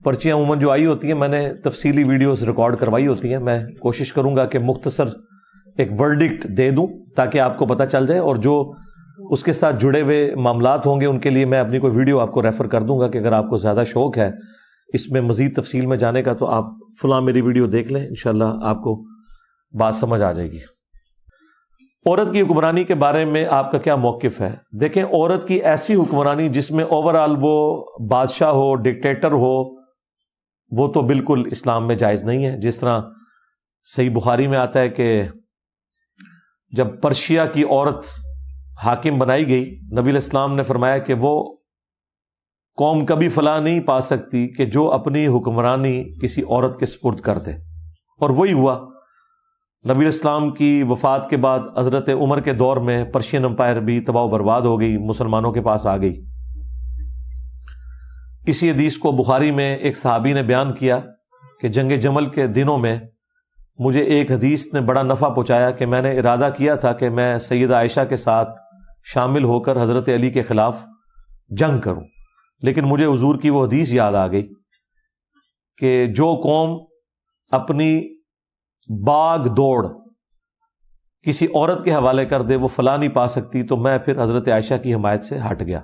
پرچیاں عموماً جو آئی ہوتی ہیں میں نے تفصیلی ویڈیوز ریکارڈ کروائی ہوتی ہیں. میں کوشش کروں گا کہ مختصر ایک ورڈکٹ دے دوں تاکہ آپ کو پتہ چل جائے, اور جو اس کے ساتھ جڑے ہوئے معاملات ہوں گے ان کے لیے میں اپنی کوئی ویڈیو آپ کو ریفر کر دوں گا کہ اگر آپ کو زیادہ شوق ہے اس میں مزید تفصیل میں جانے کا تو آپ فلاں میری ویڈیو دیکھ لیں, انشاءاللہ آپ کو بات سمجھ آ جائے گی. عورت کی حکمرانی کے بارے میں آپ کا کیا موقف ہے؟ دیکھیں, عورت کی ایسی حکمرانی جس میں اوورآل وہ بادشاہ ہو, ڈکٹیٹر ہو, وہ تو بالکل اسلام میں جائز نہیں ہے. جس طرح صحیح بخاری میں آتا ہے کہ جب پرشیا کی عورت حاکم بنائی گئی, نبی علیہ السلام نے فرمایا کہ وہ قوم کبھی فلاح نہیں پا سکتی کہ جو اپنی حکمرانی کسی عورت کے سپرد کر دے, اور وہی ہوا. نبی علیہ السلام کی وفات کے بعد حضرت عمر کے دور میں پرشین امپائر بھی تباہ و برباد ہو گئی, مسلمانوں کے پاس آ گئی. اسی حدیث کو بخاری میں ایک صحابی نے بیان کیا کہ جنگ جمل کے دنوں میں مجھے ایک حدیث نے بڑا نفع پہنچایا کہ میں نے ارادہ کیا تھا کہ میں سیدہ عائشہ کے ساتھ شامل ہو کر حضرت علی کے خلاف جنگ کروں, لیکن مجھے حضور کی وہ حدیث یاد آ گئی کہ جو قوم اپنی باغ دوڑ کسی عورت کے حوالے کر دے وہ فلاح نہیں پا سکتی, تو میں پھر حضرت عائشہ کی حمایت سے ہٹ گیا.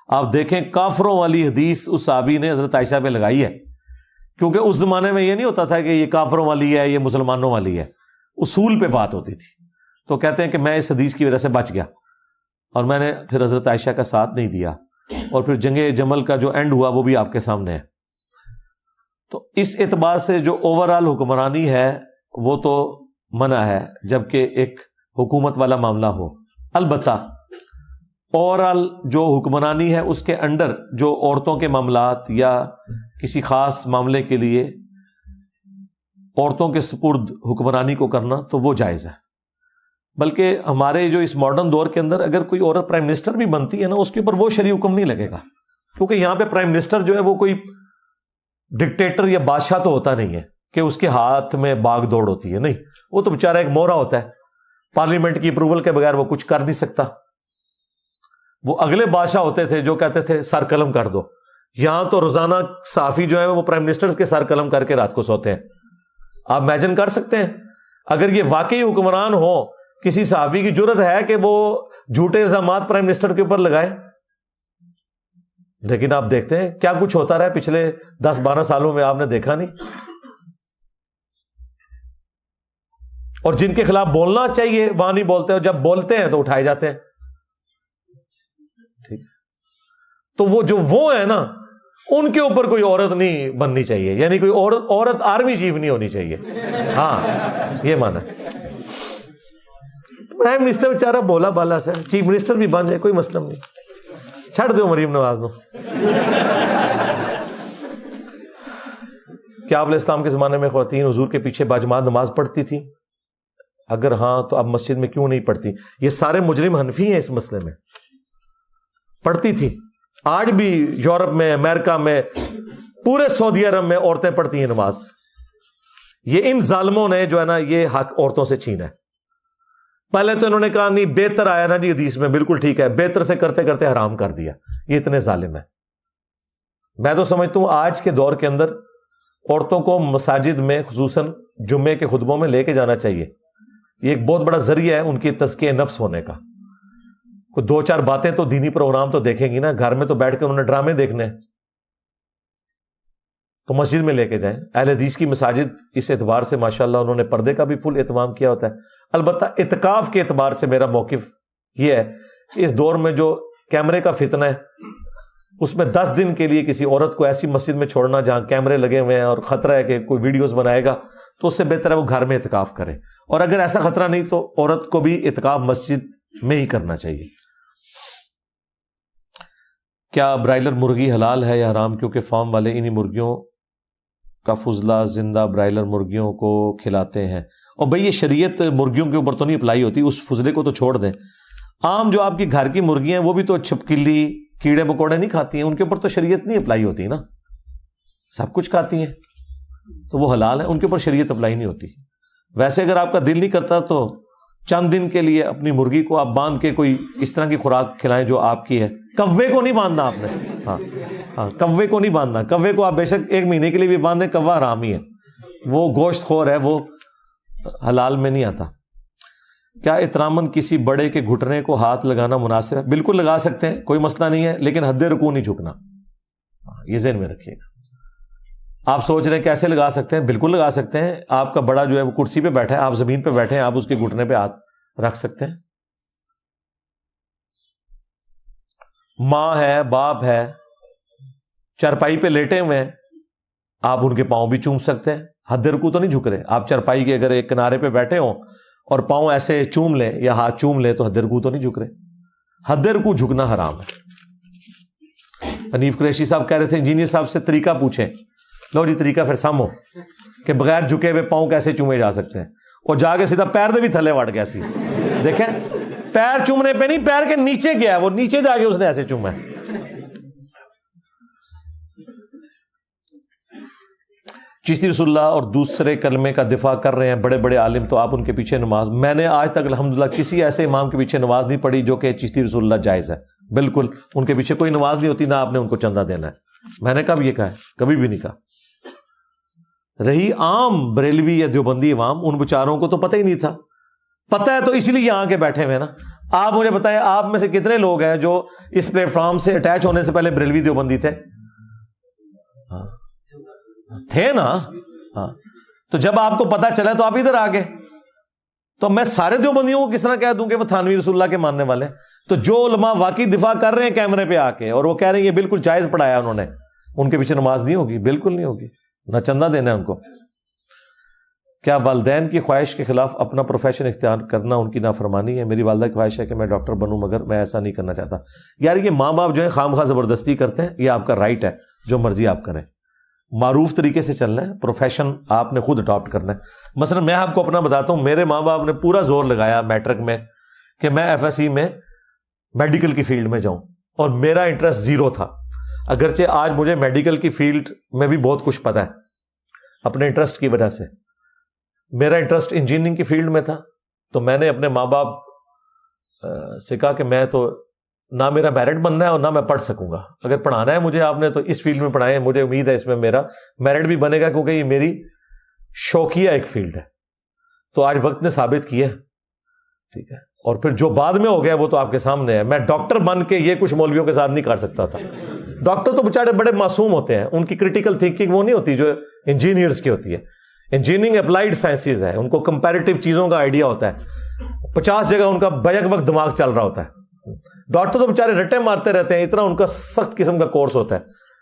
آپ دیکھیں کافروں والی حدیث اس صحابی نے حضرت عائشہ پہ لگائی ہے, کیونکہ اس زمانے میں یہ نہیں ہوتا تھا کہ یہ کافروں والی ہے یہ مسلمانوں والی ہے, اصول پہ بات ہوتی تھی. تو کہتے ہیں کہ میں اس حدیث کی وجہ سے بچ گیا اور میں نے پھر حضرت عائشہ کا ساتھ نہیں دیا, اور پھر جنگ جمل کا جو اینڈ ہوا وہ بھی آپ کے سامنے ہے. تو اس اعتبار سے جو اوورآل حکمرانی ہے وہ تو منع ہے جبکہ ایک حکومت والا معاملہ ہو. البتہ اوورآل جو حکمرانی ہے اس کے انڈر جو عورتوں کے معاملات یا کسی خاص معاملے کے لیے عورتوں کے سپرد حکمرانی کو کرنا تو وہ جائز ہے. بلکہ ہمارے جو اس ماڈرن دور کے اندر اگر کوئی عورت پرائم منسٹر بھی بنتی ہے نا, اس کے اوپر وہ شرعی حکم نہیں لگے گا, کیونکہ یہاں پہ پرائم منسٹر جو ہے وہ کوئی ڈکٹیٹر یا بادشاہ تو ہوتا نہیں ہے کہ اس کے ہاتھ میں باغ دوڑ ہوتی ہے. نہیں, وہ تو بیچارہ ایک مورا ہوتا ہے, پارلیمنٹ کی اپروول کے بغیر وہ کچھ کر نہیں سکتا. وہ اگلے بادشاہ ہوتے تھے جو کہتے تھے سر قلم کر دو. یہاں تو روزانہ صحافی جو ہے وہ پرائم منسٹر کے سر قلم کر کے رات کو سوتے ہیں. آپ امیجن کر سکتے ہیں اگر یہ واقعی حکمران ہو, کسی صحافی کی جرت ہے کہ وہ جھوٹے الزامات پرائم منسٹر کے اوپر لگائے؟ لیکن آپ دیکھتے ہیں کیا کچھ ہوتا رہا ہے پچھلے 10-12 سالوں میں, آپ نے دیکھا نہیں. اور جن کے خلاف بولنا چاہیے وہاں نہیں بولتے, اور جب بولتے ہیں تو اٹھائے جاتے ہیں. ٹھیک, تو وہ ہے نا, ان کے اوپر کوئی عورت نہیں بننی چاہیے, یعنی کوئی عورت آرمی چیف نہیں ہونی چاہیے. ہاں یہ مانا. پرائم منسٹر بیچارہ بولا بالا سا, چیف منسٹر بھی بن جائے کوئی مسئلہ نہیں, چھڑ دو مریم نواز نو. کیا آپ علیہ السلام کے زمانے میں خواتین حضور کے پیچھے باجماعت نماز پڑھتی تھی؟ اگر ہاں تو اب مسجد میں کیوں نہیں پڑھتی؟ یہ سارے مجرم حنفی ہیں اس مسئلے میں. پڑھتی تھی. آج بھی یورپ میں, امریکہ میں, پورے سعودی عرب میں عورتیں پڑھتی ہیں نماز. یہ ان ظالموں نے جو ہے نا یہ حق عورتوں سے چھینا ہے. پہلے تو انہوں نے کہا نہیں بہتر آیا نا جی حدیث میں, بالکل ٹھیک ہے, بہتر سے کرتے کرتے حرام کر دیا. یہ اتنے ظالم ہیں. میں تو سمجھتا ہوں آج کے دور کے اندر عورتوں کو مساجد میں خصوصاً جمعے کے خطبوں میں لے کے جانا چاہیے. یہ ایک بہت بڑا ذریعہ ہے ان کی تزکیہ نفس ہونے کا. کوئی 2-4 باتیں تو دینی پروگرام تو دیکھیں گی نا, گھر میں تو بیٹھ کے انہوں نے ڈرامے دیکھنے ہیں, تو مسجد میں لے کے جائیں. اہل حدیث کی مساجد اس اعتبار سے ماشاءاللہ انہوں نے پردے کا بھی فل اہتمام کیا ہوتا ہے. البتہ اعتکاف کے اعتبار سے میرا موقف یہ ہے کہ اس دور میں جو کیمرے کا فتنہ ہے اس میں 10 دن کے لیے کسی عورت کو ایسی مسجد میں چھوڑنا جہاں کیمرے لگے ہوئے ہیں اور خطرہ ہے کہ کوئی ویڈیوز بنائے گا, تو اس سے بہتر ہے وہ گھر میں اعتکاف کرے. اور اگر ایسا خطرہ نہیں تو عورت کو بھی اعتکاف مسجد میں ہی کرنا چاہیے. کیا برائلر مرغی حلال ہے یا حرام؟ کیونکہ فارم والے انہی مرغیوں کا فضلہ زندہ برائلر مرغیوں کو کھلاتے ہیں. اور بھئی یہ شریعت مرغیوں کے اوپر تو نہیں اپلائی ہوتی, اس فضلے کو تو چھوڑ دیں. عام جو آپ کی گھر کی مرغیاں ہیں وہ بھی تو چھپکلی کیڑے مکوڑے نہیں کھاتی ہیں, ان کے اوپر تو شریعت نہیں اپلائی ہوتی نا, سب کچھ کھاتی ہیں تو وہ حلال ہے, ان کے اوپر شریعت اپلائی نہیں ہوتی. ویسے اگر آپ کا دل نہیں کرتا تو چند دن کے لیے اپنی مرغی کو آپ باندھ کے کوئی اس طرح کی خوراک کھلائیں جو آپ کی ہے. کوے کو نہیں باندھنا آپ نے. ہاں ہاں کوے کو نہیں باندھنا, کوے کو آپ بے شک 1 مہینے کے لیے بھی باندھیں, کوا حرام ہی ہے, وہ گوشت خور ہے, وہ حلال میں نہیں آتا. کیا احتراماً کسی بڑے کے گھٹنے کو ہاتھ لگانا مناسب ہے؟ بالکل لگا سکتے ہیں, کوئی مسئلہ نہیں ہے, لیکن حد رکوع نہیں جھکنا, یہ ذہن میں رکھیے گا. آپ سوچ رہے ہیں کیسے لگا سکتے ہیں؟ بالکل لگا سکتے ہیں. آپ کا بڑا جو ہے وہ کرسی پہ بیٹھا ہے, آپ زمین پہ بیٹھے ہیں, آپ اس کے گھٹنے پہ ہاتھ رکھ سکتے ہیں. ماں ہے, باپ ہے, چرپائی پہ لیٹے ہوئے ہیں, آپ ان کے پاؤں بھی چوم سکتے ہیں. حد رکوع تو نہیں جھک رہے. آپ چرپائی کے اگر ایک کنارے پہ بیٹھے ہوں اور پاؤں ایسے چوم لیں یا ہاتھ چوم لیں تو حد رکوع تو نہیں جھک رہے. حد رکوع جھکنا حرام ہے. حنیف قریشی صاحب کہہ رہے تھے انجینئر صاحب سے طریقہ پوچھیں. لو جی طریقہ پھر سامو کہ بغیر جھکے ہوئے پاؤں کیسے چومے جا سکتے ہیں, اور جا کے سیدھا پیر دے بھی تھلے وڑ گیا سی. دیکھیں پیر چومنے پہ نہیں, پیر کے نیچے گیا, وہ نیچے جا کے اس نے ایسے چوما ہے. چشتی رسول اللہ اور دوسرے کلمے کا دفاع کر رہے ہیں بڑے بڑے عالم, تو آپ ان کے پیچھے نماز, میں نے آج تک الحمدللہ کسی ایسے امام کے پیچھے نماز نہیں پڑھی جو کہ چشتی رسول اللہ جائز ہے. بالکل ان کے پیچھے کوئی نماز نہیں ہوتی, نہ آپ نے ان کو چندہ دینا ہے. میں نے کب یہ کہا ہے؟ کبھی بھی نہیں کہا. رہی عام بریلوی یا دیوبندی عوام, ان بیچاروں کو تو پتہ ہی نہیں تھا. پتہ ہے تو اس لیے یہاں کے بیٹھے ہوئے نا. آپ مجھے بتائیں آپ میں سے کتنے لوگ ہیں جو اس پلیٹ فارم سے اٹیچ ہونے سے پہلے بریلوی دیوبندی تھے؟ تھے نا. ہاں تو جب آپ کو پتا چلا تو آپ ادھر آ گئے. تو میں سارے دیوبندیوں کو کس طرح کہہ دوں کہ وہ تھانوی رسول اللہ کے ماننے والے ہیں؟ تو جو علماء واقعی دفاع کر رہے ہیں کیمرے پہ آ کے اور وہ کہہ رہے ہیں یہ بالکل جائز پڑھایا انہوں نے, ان کے پیچھے نماز نہیں ہوگی, بالکل نہیں ہوگی, نہ چندہ دینا ہے ان کو. کیا والدین کی خواہش کے خلاف اپنا پروفیشن اختیار کرنا ان کی نافرمانی ہے؟ میری والدہ کی خواہش ہے کہ میں ڈاکٹر بنوں مگر میں ایسا نہیں کرنا چاہتا. یار یہ ماں باپ جو ہے خواہ زبردستی کرتے ہیں, یہ آپ کا رائٹ ہے, جو مرضی آپ کریں. معروف طریقے سے چلنا ہے, پروفیشن آپ نے خود اڈاپٹ کرنا ہے. مثلا میں آپ کو اپنا بتاتا ہوں, میرے ماں باپ نے پورا زور لگایا میٹرک میں کہ میں ایف ایس سی میں میڈیکل کی فیلڈ میں جاؤں, اور میرا انٹرسٹ 0 تھا. اگرچہ آج مجھے میڈیکل کی فیلڈ میں بھی بہت کچھ پتا ہے اپنے انٹرسٹ کی وجہ سے. میرا انٹرسٹ انجینئرنگ کی فیلڈ میں تھا, تو میں نے اپنے ماں باپ سے کہا کہ میں تو نہ میرا میرٹ بننا ہے اور نہ میں پڑھ سکوں گا, اگر پڑھانا ہے مجھے آپ نے تو اس فیلڈ میں پڑھائیں, مجھے امید ہے اس میں میرا میرٹ بھی بنے گا کیونکہ یہ میری شوقیہ ایک فیلڈ ہے. تو آج وقت نے ثابت کیا, ٹھیک ہے. اور پھر جو بعد میں ہو گیا وہ تو آپ کے سامنے ہے. میں ڈاکٹر بن کے یہ کچھ مولویوں کے ساتھ نہیں کر سکتا تھا. ڈاکٹر تو بیچارے بڑے معصوم ہوتے ہیں, ان کی کریٹیکل تھنکنگ وہ نہیں ہوتی جو انجینئرز کی ہوتی ہے. انجینئرنگ اپلائیڈ سائنسز ہے, ان کو کمپیریٹیو چیزوں کا آئیڈیا ہوتا ہے, 50 جگہ ان کا بیک وقت دماغ چل رہا ہوتا ہے. ڈاکٹر تو بیچارے رٹے مارتے رہتے ہیں, اتنا ان کا سخت قسم کا کورس ہوتا ہے.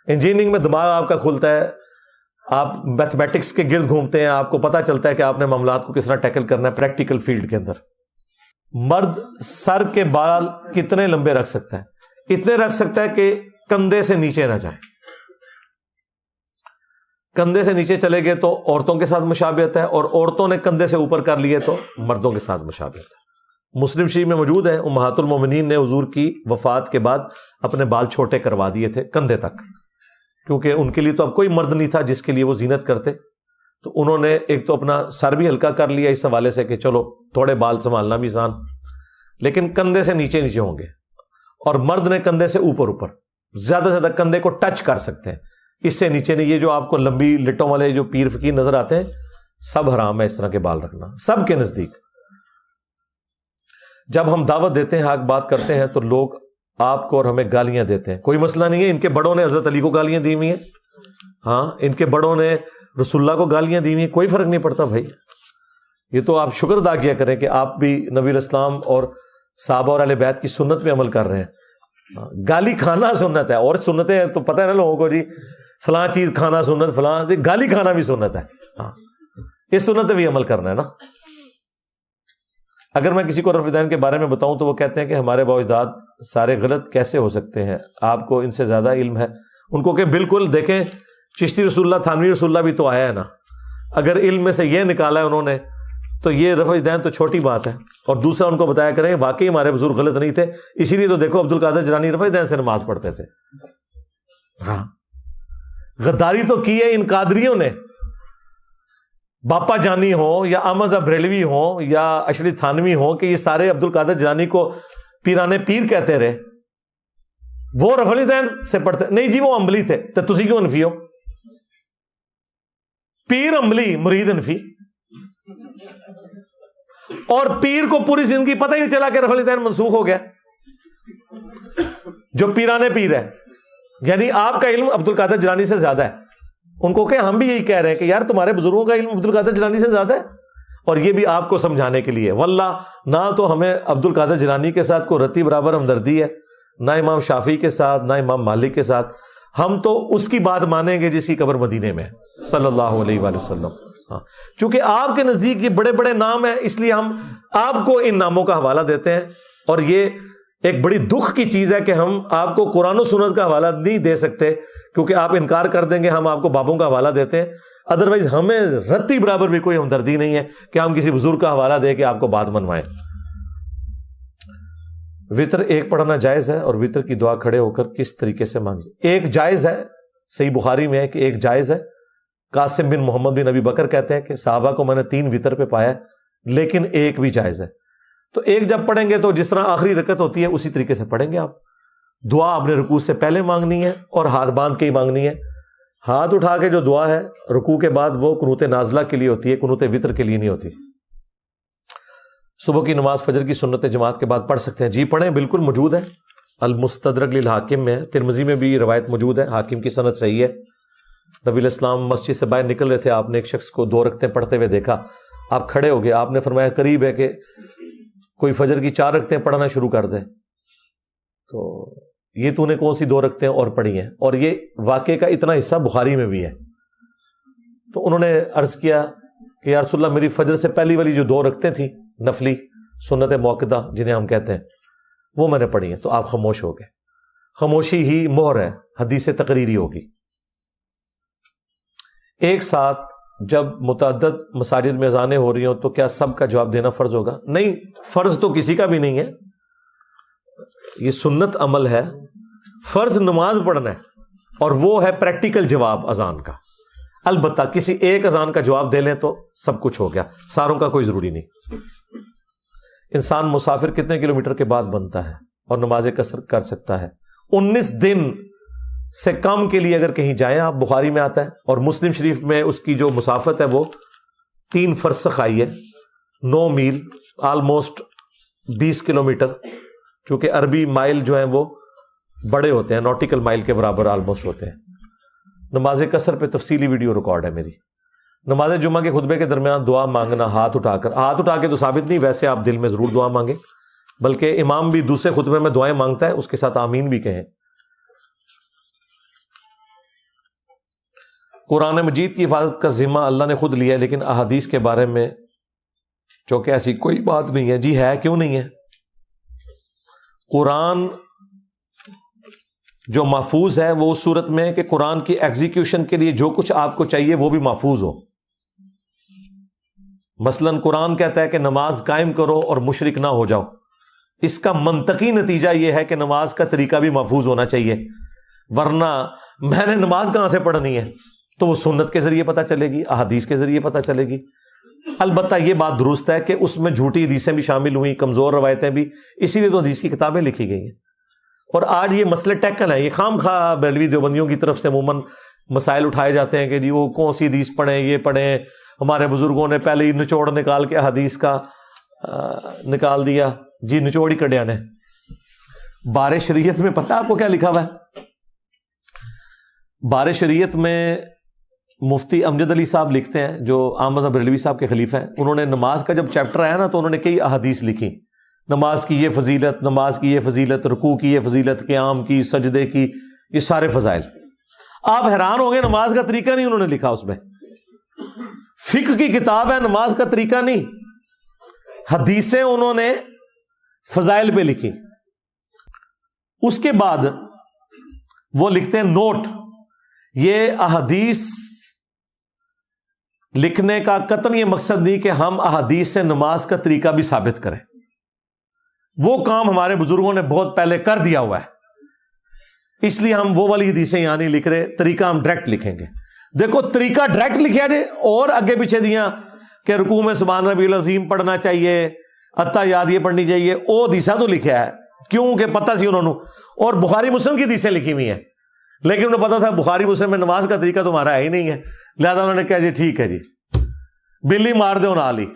انجینئرنگ میں دماغ آپ کا کھلتا ہے, آپ میتھمیٹکس کے گرد گھومتے ہیں, آپ کو پتا چلتا ہے کہ آپ نے معاملات کو کس طرح ٹیکل کرنا ہے پریکٹیکل فیلڈ کے اندر. مرد سر کے بال کتنے لمبے رکھ سکتا ہے؟ اتنے رکھ سکتا ہے کہ کندھے سے نیچے نہ جائیں. کندھے سے نیچے چلے گئے تو عورتوں کے ساتھ مشابہت ہے, اور عورتوں نے کندھے سے اوپر کر لیے تو مردوں کے ساتھ مشابہت ہے. مسلم شریف میں موجود ہے, امہات المومنین نے حضور کی وفات کے بعد اپنے بال چھوٹے کروا دیے تھے کندھے تک, کیونکہ ان کے لیے تو اب کوئی مرد نہیں تھا جس کے لیے وہ زینت کرتے. تو انہوں نے ایک تو اپنا سر بھی ہلکا کر لیا اس حوالے سے کہ چلو تھوڑے بال سنبھالنا بھی آسان, لیکن کندھے سے نیچے نیچے ہوں گے, اور مرد نے کندھے سے اوپر اوپر, زیادہ سے زیادہ کندھے کو ٹچ کر سکتے ہیں, اس سے نیچے نہیں. یہ جو آپ کو لمبی لٹوں والے جو پیر فقیر نظر آتے ہیں سب حرام ہے اس طرح کے بال رکھنا سب کے نزدیک. جب ہم دعوت دیتے ہیں, حق بات کرتے ہیں, تو لوگ آپ کو اور ہمیں گالیاں دیتے ہیں. کوئی مسئلہ نہیں ہے, ان کے بڑوں نے حضرت علی کو گالیاں دی ہوئی ہیں, ہاں ان کے بڑوں نے رسول اللہ کو گالیاں دی ہوئی ہیں, کوئی فرق نہیں پڑتا بھائی. یہ تو آپ شکر ادا کیا کریں کہ آپ بھی نبی الاسلام اور صحابہ اور اہل بیت کی سنت پہ عمل کر رہے ہیں. گالی کھانا سنت ہے, اور سنتیں تو پتہ ہے نا لوگوں کو, جی فلاں چیز کھانا سنت, فلاں گالی کھانا بھی سنت ہے. ہاں اس سنت پہ بھی عمل کرنا ہے نا. اگر میں کسی کو رفع دین کے بارے میں بتاؤں تو وہ کہتے ہیں کہ ہمارے باء اجداد سارے غلط کیسے ہو سکتے ہیں, آپ کو ان سے زیادہ علم ہے. ان کو کہ بالکل دیکھیں, چشتی رسول اللہ تھانوی رسول اللہ بھی تو آیا ہے نا, اگر علم میں سے یہ نکالا ہے انہوں نے تو یہ رفع دین تو چھوٹی بات ہے. اور دوسرا ان کو بتایا کریں واقعی ہمارے بزرگ غلط نہیں تھے, اسی لیے تو دیکھو عبد القادر جیلانی رفع دین سے نماز پڑھتے تھے. ہاں غداری تو کی ہے ان قادریوں نے, باپا جانی ہو یا احمد بریلوی ہو یا اشری تھانوی ہو, کہ یہ سارے عبد القادر جیلانی کو پیرانے پیر کہتے رہے. وہ رفع الیدین سے پڑھتے نہیں جی وہ عملی تھے تو تسی کیوں انفی ہو؟ پیر عملی مرید انفی، اور پیر کو پوری زندگی پتہ ہی نہیں چلا کہ رفع الیدین منسوخ ہو گیا، جو پیرانے پیر ہے، یعنی آپ کا علم عبد القادر جیلانی سے زیادہ ہے۔ ان کو کہ ہم بھی یہی کہہ رہے ہیں کہ یار تمہارے بزرگوں کا علم عبد القادر جیلانی سے زیادہ ہے، اور یہ بھی آپ کو سمجھانے کے لیے۔ واللہ نہ تو ہمیں عبد القادر جیلانی کے ساتھ کوئی رتی برابر ہمدردی ہے، نہ امام شافعی کے ساتھ، نہ امام مالک کے ساتھ، ہم تو اس کی بات مانیں گے جس کی قبر مدینے میں صلی اللہ علیہ وآلہ وسلم۔ ہاں، چونکہ آپ کے نزدیک یہ بڑے بڑے نام ہیں، اس لیے ہم آپ کو ان ناموں کا حوالہ دیتے ہیں، اور یہ ایک بڑی دکھ کی چیز ہے کہ ہم آپ کو قرآن و سنت کا حوالہ نہیں دے سکتے، کیونکہ آپ انکار کر دیں گے، ہم آپ کو بابوں کا حوالہ دیتے ہیں۔ ادروائز ہمیں رتی برابر بھی کوئی ہمدردی نہیں ہے کہ ہم کسی بزرگ کا حوالہ دے کے آپ کو بات منوائیں۔ وطر ایک پڑھنا جائز ہے، اور وطر کی دعا کھڑے ہو کر کس طریقے سے مانگی؟ ایک جائز ہے، صحیح بخاری میں ہے کہ ایک جائز ہے۔ قاسم بن محمد بن ابی بکر کہتے ہیں کہ صحابہ کو میں نے 3 وطر پہ پایا، لیکن ایک بھی جائز ہے۔ تو ایک جب پڑھیں گے تو جس طرح آخری رکعت ہوتی ہے اسی طریقے سے پڑھیں گے آپ۔ دعا اپنے رکوع سے پہلے مانگنی ہے اور ہاتھ باندھ کے ہی مانگنی ہے۔ ہاتھ اٹھا کے جو دعا ہے رکوع کے بعد وہ قنوت نازلہ کے لیے ہوتی ہے، قنوت وطر کے لیے نہیں ہوتی۔ صبح کی نماز فجر کی سنت جماعت کے بعد پڑھ سکتے ہیں؟ جی پڑھیں، بالکل موجود ہے، المستدرک للحاکم میں، ترمذی میں بھی روایت موجود ہے، حاکم کی سند صحیح ہے۔ نبی علیہ السلام مسجد سے باہر نکل رہے تھے، آپ نے ایک شخص کو 2 رکعتیں پڑھتے ہوئے دیکھا، آپ کھڑے ہو گئے، آپ نے فرمایا قریب ہے کہ کوئی فجر کی 4 رکعتیں پڑھنا شروع کر دے، تو یہ تو نے کون سی 2 رکعتیں اور پڑھی ہیں؟ اور یہ واقعے کا اتنا حصہ بخاری میں بھی ہے۔ تو انہوں نے عرض کیا کہ یا رسول اللہ، میری فجر سے پہلی والی جو 2 رکعتیں تھیں نفلی سنت موقدہ جنہیں ہم کہتے ہیں، وہ میں نے پڑھی ہیں۔ تو آپ خاموش ہو گئے۔ خاموشی ہی مہر ہے، حدیث تقریری ہوگی۔ ایک ساتھ جب متعدد مساجد میں اذانیں ہو رہی ہوں تو کیا سب کا جواب دینا فرض ہوگا؟ نہیں، فرض تو کسی کا بھی نہیں ہے، یہ سنت عمل ہے۔ فرض نماز پڑھنا ہے، اور وہ ہے پریکٹیکل جواب اذان کا۔ البتہ کسی ایک اذان کا جواب دے لیں تو سب کچھ ہو گیا، ساروں کا کوئی ضروری نہیں۔ انسان مسافر کتنے کلومیٹر کے بعد بنتا ہے اور نماز قصر کر سکتا ہے؟ 19 دن سے کم کے لیے اگر کہیں جائیں آپ، بخاری میں آتا ہے، اور مسلم شریف میں اس کی جو مسافت ہے وہ 3 فرسخ آئی ہے، 9 میل، آلموسٹ 20 کلومیٹر، چونکہ عربی مائل جو ہیں وہ بڑے ہوتے ہیں، نوٹیکل مائل کے برابر آلموسٹ ہوتے ہیں۔ نماز قصر پہ تفصیلی ویڈیو ریکارڈ ہے میری۔ نماز جمعہ کے خطبے کے درمیان دعا مانگنا ہاتھ اٹھا کر، ہاتھ اٹھا کے تو ثابت نہیں، ویسے آپ دل میں ضرور دعا مانگیں، بلکہ امام بھی دوسرے خطبے میں دعائیں مانگتا ہے، اس کے ساتھ آمین بھی کہیں۔ قرآن مجید کی حفاظت کا ذمہ اللہ نے خود لیا ہے، لیکن احادیث کے بارے میں چونکہ ایسی کوئی بات نہیں ہے۔ جی ہے، کیوں نہیں ہے؟ قرآن جو محفوظ ہے وہ اس صورت میں ہے کہ قرآن کی ایگزیکیوشن کے لیے جو کچھ آپ کو چاہیے وہ بھی محفوظ ہو۔ مثلا قرآن کہتا ہے کہ نماز قائم کرو اور مشرک نہ ہو جاؤ، اس کا منطقی نتیجہ یہ ہے کہ نماز کا طریقہ بھی محفوظ ہونا چاہیے، ورنہ میں نے نماز کہاں سے پڑھنی ہے؟ تو وہ سنت کے ذریعے پتہ چلے گی، احادیث کے ذریعے پتہ چلے گی۔ البتہ یہ بات درست ہے کہ اس میں جھوٹی حدیثیں بھی شامل ہوئیں، کمزور روایتیں بھی، اسی لیے تو حدیث کی کتابیں لکھی گئی ہیں۔ اور آج یہ مسئلے ٹیکن ہے، یہ خام خواہ بریلوی دیوبندیوں کی طرف سے عموماً مسائل اٹھائے جاتے ہیں کہ جی وہ کون سی حدیث پڑھیں، یہ پڑھیں، ہمارے بزرگوں نے پہلے ہی نچوڑ نکال کے حدیث کا نکال دیا۔ جی نچوڑ ہی کڈیا نے۔ بار شریعت میں پتہ آپ کو کیا لکھا ہوا ہے؟ بار شریعت میں مفتی امجد علی صاحب لکھتے ہیں، جو احمد بریلوی صاحب کے خلیفہ ہیں، انہوں نے نماز کا جب چیپٹر آیا نا تو انہوں نے کئی احادیث لکھی، نماز کی یہ فضیلت، نماز کی یہ فضیلت، رکوع کی یہ فضیلت، قیام کی، سجدے کی، یہ سارے فضائل۔ آپ حیران ہوں گے، نماز کا طریقہ نہیں انہوں نے لکھا اس میں، فقہ کی کتاب ہے، نماز کا طریقہ نہیں، حدیثیں انہوں نے فضائل پہ لکھی۔ اس کے بعد وہ لکھتے ہیں نوٹ، یہ احادیث لکھنے کا قطعاً یہ مقصد نہیں کہ ہم احادیث سے نماز کا طریقہ بھی ثابت کریں، وہ کام ہمارے بزرگوں نے بہت پہلے کر دیا ہوا ہے، اس لیے ہم وہ والی حدیثیں یہاں نہیں لکھ رہے، طریقہ ہم ڈائریکٹ لکھیں گے۔ دیکھو طریقہ ڈائریکٹ لکھا جائے اور آگے پیچھے دیا کہ رکوع میں سبحان ربی العظیم پڑھنا چاہیے، اتحیات یہ پڑھنی چاہیے، وہ حدیثہ تو لکھا ہے، کیوں کہ پتہ سی انہوں نے, اور بخاری مسلم کی حدیثیں لکھی ہوئی ہیں, لیکن انہیں پتا تھا بخاری مسلم میں نماز کا طریقہ تمہارا ہے ہی نہیں ہے, لہذا انہوں نے کہا جی ٹھیک ہے جی, بلی مار دو نال ہی.